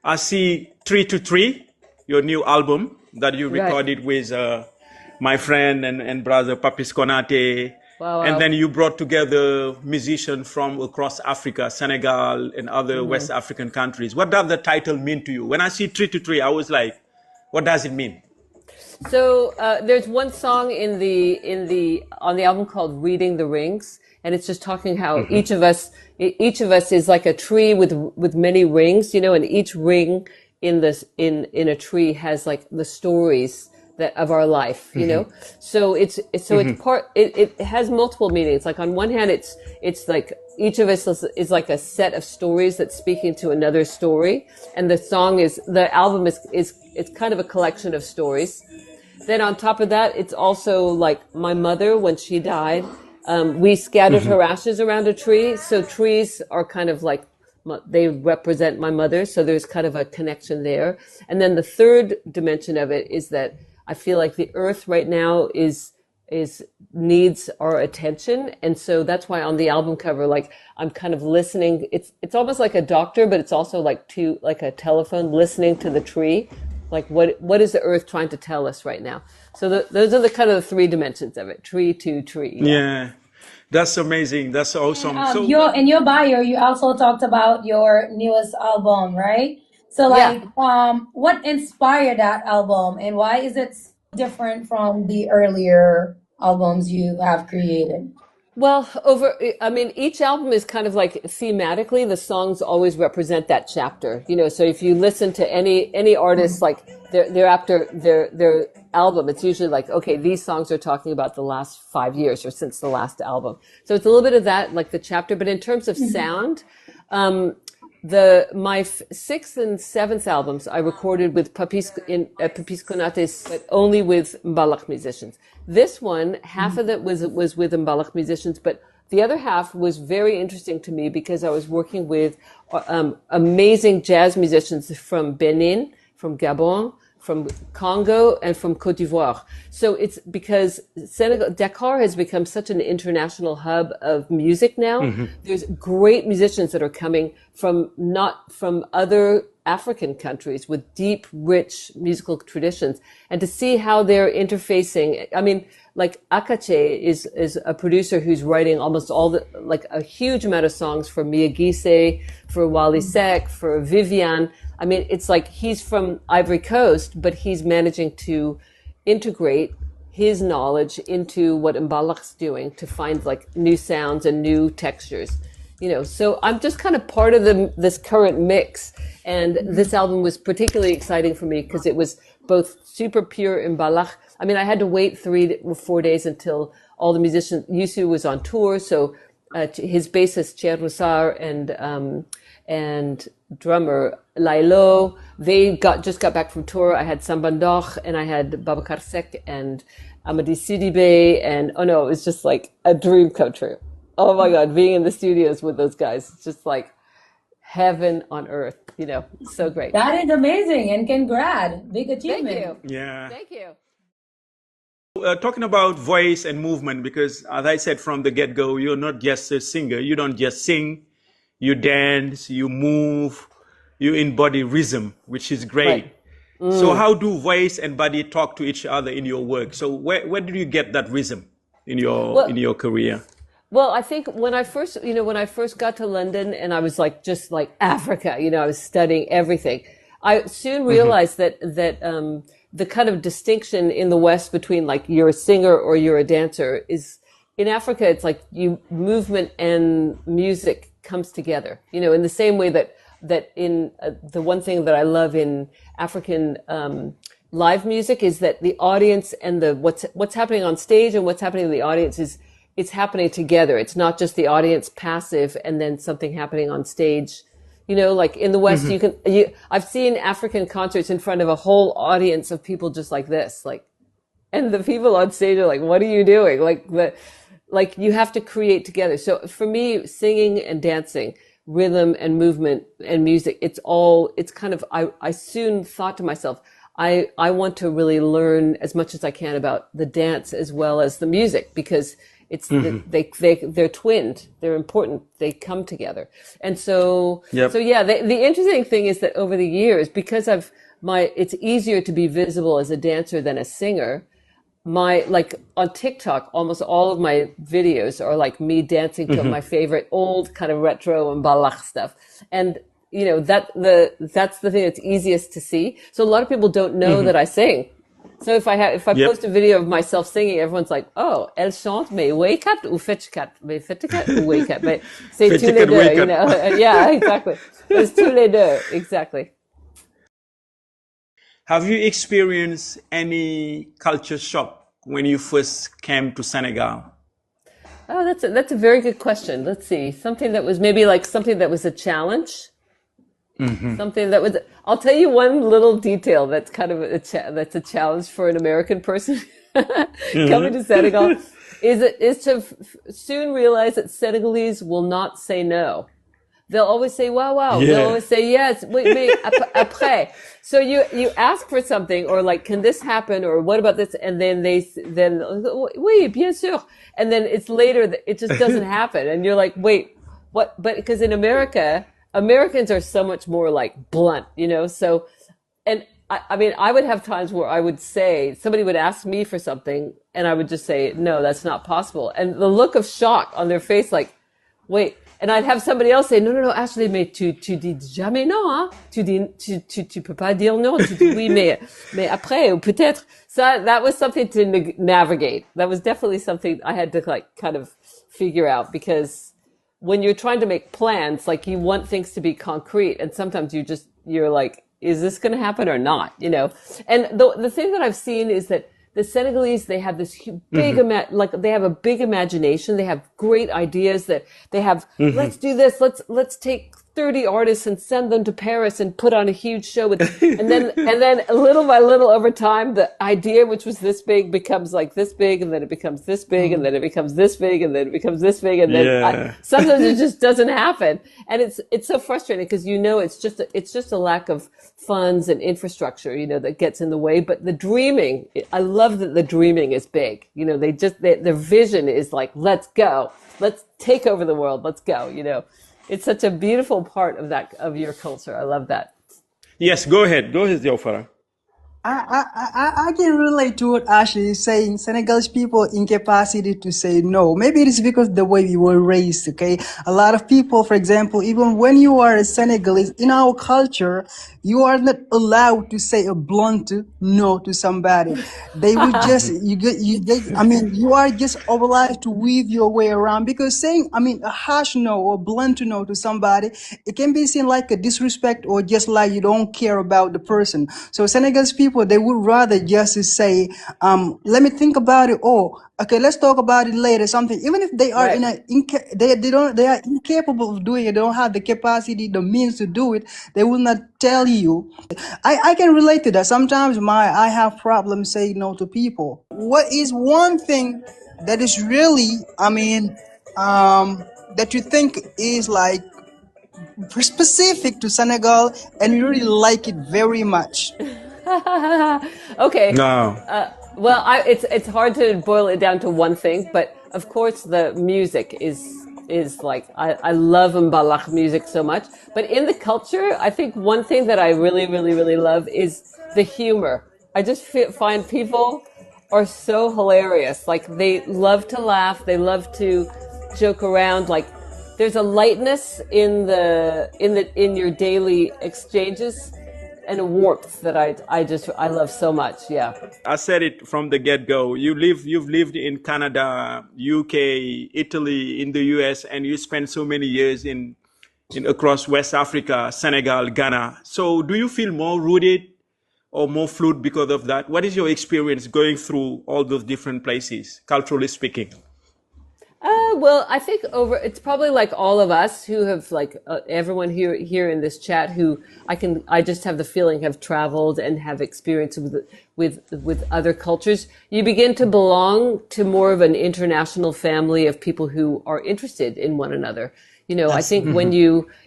I see 323, your new album that you Right. recorded with my friend and brother Papis Konate. Wow, And wow. then you brought together musicians from across Africa, Senegal, and other West African countries. What does the title mean to you? When I see 323, I was like, what does it mean? So there's one song in the on the album called "Reading the Rings," and it's just talking how each of us is like a tree with many rings, and each ring in a tree has like the stories that of our life. So it's part it has multiple meanings. Like on one hand, it's like each of us is like a set of stories that's speaking to another story, and the album is it's kind of a collection of stories. Then on top of that, it's also like my mother, when she died, we scattered her ashes around a tree. So trees are kind of like, they represent my mother. So there's kind of a connection there. And then the third dimension of it is that I feel like the earth right now needs our attention. And so that's why on the album cover, like I'm kind of listening. It's almost like a doctor, but it's also like a telephone listening to the tree. Like what is the earth trying to tell us right now? So those are the kind of the three dimensions of it: tree to tree. Yeah. Yeah, that's amazing. That's And awesome. So, in your bio, you also talked about your newest album, right? So Yeah. like, what inspired that album, and why is it so different from the earlier albums you have created? Well, each album is kind of like thematically, the songs always represent that chapter, so if you listen to any artist, like they're after their album, it's usually like, okay, these songs are talking about the last 5 years or since the last album. So it's a little bit of that, like the chapter, but in terms of sound, my sixth and seventh albums I recorded with Papis Konate's, but only with Mbalak musicians. This one, half of it was with Mbalak musicians, but the other half was very interesting to me because I was working with amazing jazz musicians from Benin, from Gabon, from Congo, and from Cote d'Ivoire. So it's because Dakar has become such an international hub of music now. There's great musicians that are coming not from other African countries with deep, rich musical traditions, and to see how they're interfacing. I mean, like Akache is a producer who's writing almost like a huge amount of songs for Mia Gise, for Wally Sek, for Vivian. I mean, it's like he's from Ivory Coast, but he's managing to integrate his knowledge into what Mbalak's doing to find like new sounds and new textures. So I'm just kind of part of this current mix. And this album was particularly exciting for me because it was both super pure Mbalak. I mean, I had to wait 3 or 4 days until all the musicians, Yusu was on tour. So his bassist, Cher and drummer Lailo, they just got back from tour. I had Sambandoch and I had Babacar Sek and Amadi Sidibe, and oh no, it was just like a dream come true. Oh my God, being in the studios with those guys, it's just like heaven on earth, so great. That is amazing, and congrats, big achievement. Thank you. yeah. Thank you. Talking about voice and movement, because as I said from the get-go, you're not just a singer. You don't just sing, you dance, you move, you embody rhythm, which is great. Right. So how do voice and body talk to each other in your work? So where did you get that rhythm in your career? Well, I think when I first got to London and I was like, just like Africa, I was studying everything. I soon realized that the kind of distinction in the West between like you're a singer or you're a dancer is in Africa, it's like movement and music comes together, in the same way that in the one thing that I love in African, live music is that the audience and what's happening on stage and what's happening in the audience it's happening together. It's not just the audience passive and then something happening on stage. Like in the West, I've seen African concerts in front of a whole audience of people just like this, like, and the people on stage are like, what are you doing? Like you have to create together. So for me, singing and dancing, rhythm and movement and music, it's kind of, I soon thought to myself, I want to really learn as much as I can about the dance as well as the music, because It's they're twinned. They're important. They come together. And so, Yep. so yeah, the interesting thing is that over the years, because it's easier to be visible as a dancer than a singer. Like on TikTok, almost all of my videos are like me dancing to my favorite old kind of retro and balach stuff. And, that's the thing that's easiest to see. So a lot of people don't know that I sing. So if I Yep. post a video of myself singing, everyone's like, oh, elle chante, mais wake-up ou fetch-cat, mais fetch-cat ou wake-up. Mais c'est tous les Fetch-cat, deux, wake-up. Yeah, exactly. It's tous les deux, exactly. Have you experienced any culture shock when you first came to Senegal? Oh, that's a very good question. Let's see. Something that was maybe like something that was a challenge. Something that was. I'll tell you one little detail that's kind of that's a challenge for an American person coming to Senegal. Is to soon realize that Senegalese will not say no. They'll always say, wow, wow. Yeah. They'll always say, yes, wait, après. So you ask for something or like, can this happen? Or what about this? And then oui, bien sûr. And then it's later that it just doesn't happen. And you're like, wait, what? But because in America, Americans are so much more like blunt, so, and I mean, I would have times where I would say, somebody would ask me for something and I would just say, no, that's not possible. And the look of shock on their face, like, wait. And I'd have somebody else say, no, Ashley, mais tu dis jamais non, hein? Tu peux pas dire non. Tu dis oui, mais après, ou peut-être. So that was something to navigate. That was definitely something I had to like kind of figure out, because when you're trying to make plans, like you want things to be concrete, and sometimes you're like, is this going to happen or not? And the thing that I've seen is that the Senegalese, they have this big, they have a big imagination. They have great ideas that they have. Let's do this. Let's take 30 artists and send them to Paris and put on a huge show and then little by little over time, the idea, which was this big, becomes like this big, and then it becomes this big, and then it becomes this big, and then it becomes this big, and then sometimes it just doesn't happen. And it's so frustrating because it's just a lack of funds and infrastructure, that gets in the way. But the dreaming, I love that the dreaming is big. Their vision is like, let's go, let's take over the world, let's go. It's such a beautiful part of your culture. I love that. Yes, go ahead, Diofara. I can relate to what Ashley is saying. Senegalese people incapacity to say no. Maybe it is because the way we were raised, okay? A lot of people, for example, even when you are a Senegalese, in our culture, you are not allowed to say a blunt no to somebody. They would just, you are just obliged to weave your way around, because saying, a harsh no or blunt no to somebody, it can be seen like a disrespect or just like you don't care about the person. So Senegalese people, they would rather just say, let me think about it. Oh, okay, let's talk about it later. Something, even if they are they are incapable of doing it. They don't have the capacity, the means to do it. They will not tell you. I can relate to that. Sometimes I have problems saying no to people. What is one thing that is really, that you think is like specific to Senegal and you really like it very much? Okay. No. Well, it's hard to boil it down to one thing, but of course the music is like, I love Mbalach music so much. But in the culture, I think one thing that I really, really, really love is the humor. I just find people are so hilarious. Like, they love to laugh. They love to joke around. Like, there's a lightness in your daily exchanges and a warmth that I love so much. Yeah. I said it from the get-go. You've lived in Canada, UK, Italy, in the US, and you spent so many years in across West Africa, Senegal, Ghana. So do you feel more rooted or more fluid because of that? What is your experience going through all those different places, culturally speaking? Well, I think it's probably like all of us who have, like, everyone here in this chat who I just have the feeling have traveled and have experience with other cultures. You begin to belong to more of an international family of people who are interested in one another. I think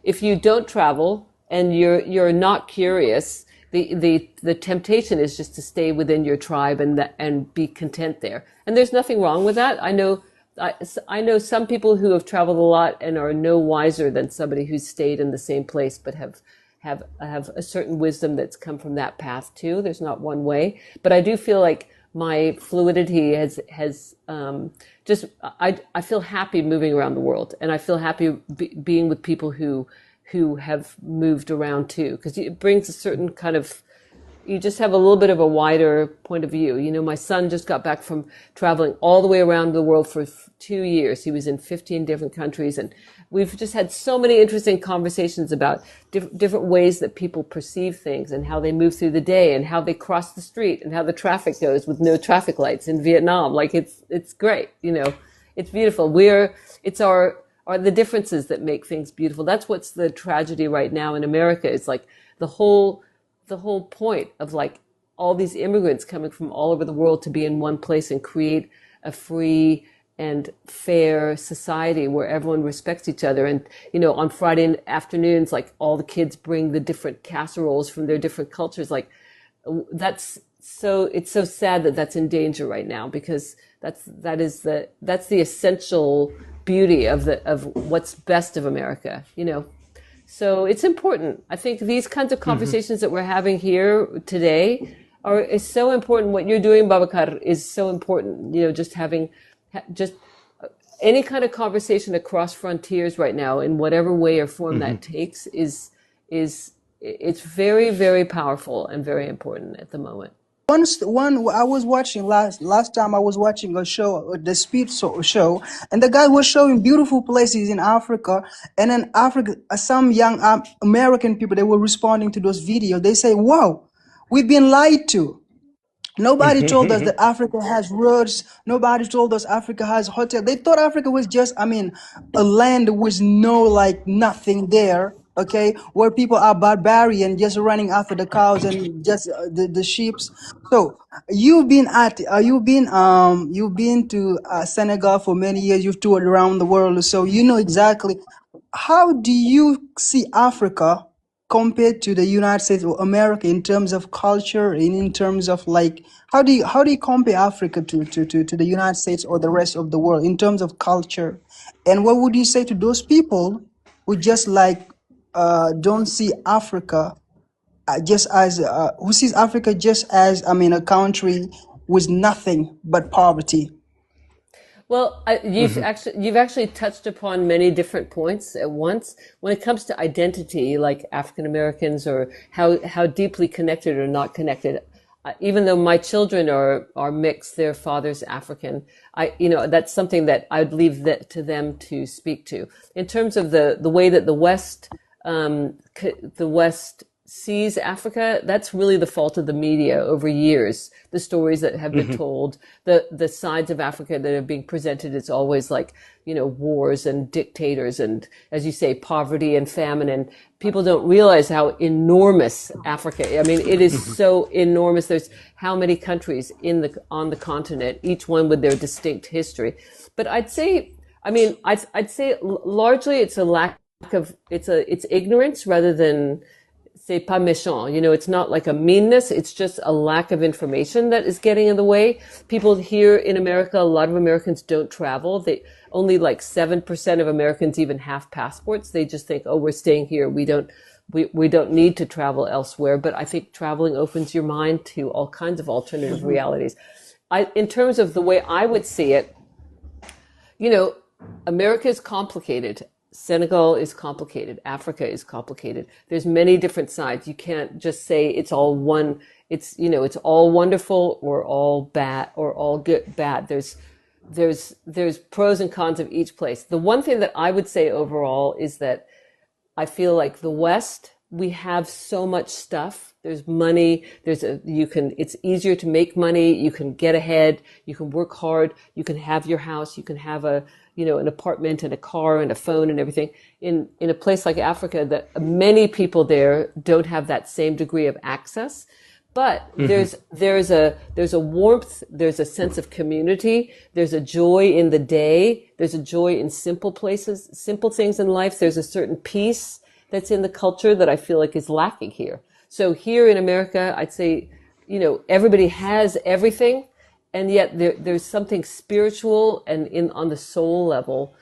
if you don't travel and you're not curious, the temptation is just to stay within your tribe and be content there. And there's nothing wrong with that. I know I know some people who have traveled a lot and are no wiser than somebody who's stayed in the same place, but have a certain wisdom that's come from that path too. There's not one way, but I do feel like my fluidity has just I feel happy moving around the world, and I feel happy being with people who have moved around too, because it brings a certain kind of, you just have a little bit of a wider point of view. You know, my son just got back from traveling all the way around the world for 2 years. He was in 15 different countries, and we've just had so many interesting conversations about different ways that people perceive things and how they move through the day and how they cross the street and how the traffic goes with no traffic lights in Vietnam. Like it's great. You know, it's beautiful. It's are the differences that make things beautiful. That's what's the tragedy right now in America. It's like the whole point of like all these immigrants coming from all over the world to be in one place and create a free and fair society where everyone respects each other. And, you know, on Friday afternoons, like all the kids bring the different casseroles from their different cultures. Like it's so sad that that's in danger right now, because that's the essential beauty of what's best of America, you know. So it's important. I think these kinds of conversations that we're having here today is so important. What you're doing, Babacar, is so important. You know, just having just any kind of conversation across frontiers right now, in whatever way or form that takes, is it's very, very powerful and very important at the moment. One I was watching last time I was watching a show, the show, and the guy was showing beautiful places in Africa, and in Africa, some young American people, they were responding to those videos. They say, "Wow, we've been lied to. Nobody told us that Africa has roads. Nobody told us Africa has hotels. They thought Africa was just, a land with no, like, nothing there, okay, where people are barbarian, just running after the cows and just the sheep." So you've been to Senegal for many years. You've toured around the world, so you know exactly. How do you see Africa compared to the United States or America in terms of culture and in terms of, like, how do you compare Africa to the United States or the rest of the world in terms of culture? And what would you say to those people who just like don't see Africa just as who sees Africa just as a country with nothing but poverty? Well, you've actually touched upon many different points at once. When it comes to identity, like African Americans, or how deeply connected or not connected, even though my children are mixed, their father's African, that's something that I'd leave that to them to speak to. In terms of the way that the West sees Africa, that's really the fault of the media over years. The stories that have been told, the sides of Africa that are being presented, it's always like, wars and dictators and, as you say, poverty and famine. And people don't realize how enormous Africa is. I mean, it is so enormous. There's how many countries on the continent, each one with their distinct history. But I'd say largely it's a lack of, it's ignorance rather than, c'est pas méchant. It's not like a meanness. It's just a lack of information that is getting in the way. People here in America, a lot of Americans don't travel. Only like 7% of Americans even have passports. They just think, oh, we're staying here. We don't need to travel elsewhere. But I think traveling opens your mind to all kinds of alternative realities. In terms of the way I would see it, America is complicated. Senegal is complicated. Africa is complicated. There's many different sides. You can't just say it's all one. It's all wonderful or all bad or all good, bad. There's pros and cons of each place. The one thing that I would say overall is that I feel like the West, we have so much stuff. There's money. It's easier to make money. You can get ahead. You can work hard. You can have your house. You can have an apartment and a car and a phone and everything. In a place like Africa, that many people there don't have that same degree of access. But there's a warmth, there's a sense of community, there's a joy in the day, there's a joy in simple places, simple things in life. There's a certain peace that's in the culture that I feel like is lacking here. So here in America, I'd say, everybody has everything, and yet there's something spiritual and on the soul level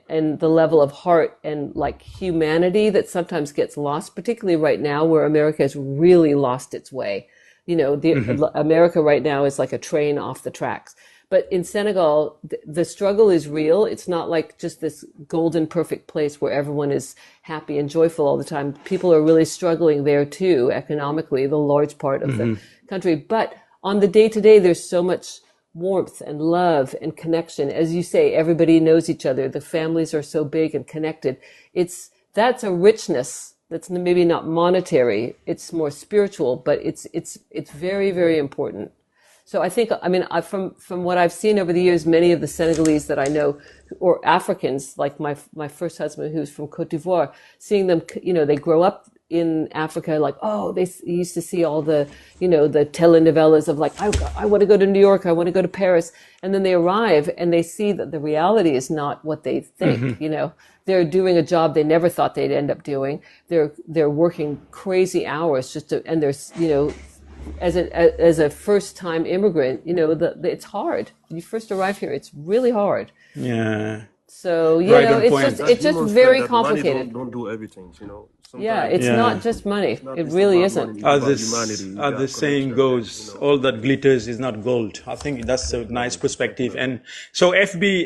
and the level of heart and like humanity that sometimes gets lost, particularly right now where America has really lost its way. You know, America right now is like a train off the tracks. But in Senegal, the struggle is real. It's not like just this golden, perfect place where everyone is happy and joyful all the time. People are really struggling there too, economically, the large part of the country. But on the day to day, there's so much warmth and love and connection. As you say, everybody knows each other. The families are so big and connected. That's a richness that's maybe not monetary. It's more spiritual, but it's very, very important. So I think, I mean, from what I've seen over the years, many of the Senegalese that I know, or Africans, like my first husband who's from Côte d'Ivoire, seeing them, you know, they grow up in Africa, like, oh, they used to see all the, you know, the telenovelas of like, I want to go to New York, I want to go to Paris. And then they arrive and they see that the reality is not what they think, you know. They're doing a job they never thought they'd end up doing. They're working crazy hours and there's, you know, as a first time immigrant, you know, it's hard. You first arrive here, it's really hard. Yeah. So, you know, it's just very complicated. Money don't do everything, you know. Yeah, it's not just money. It really isn't. As the saying goes, all that glitters is not gold. I think that's a nice perspective. And so FB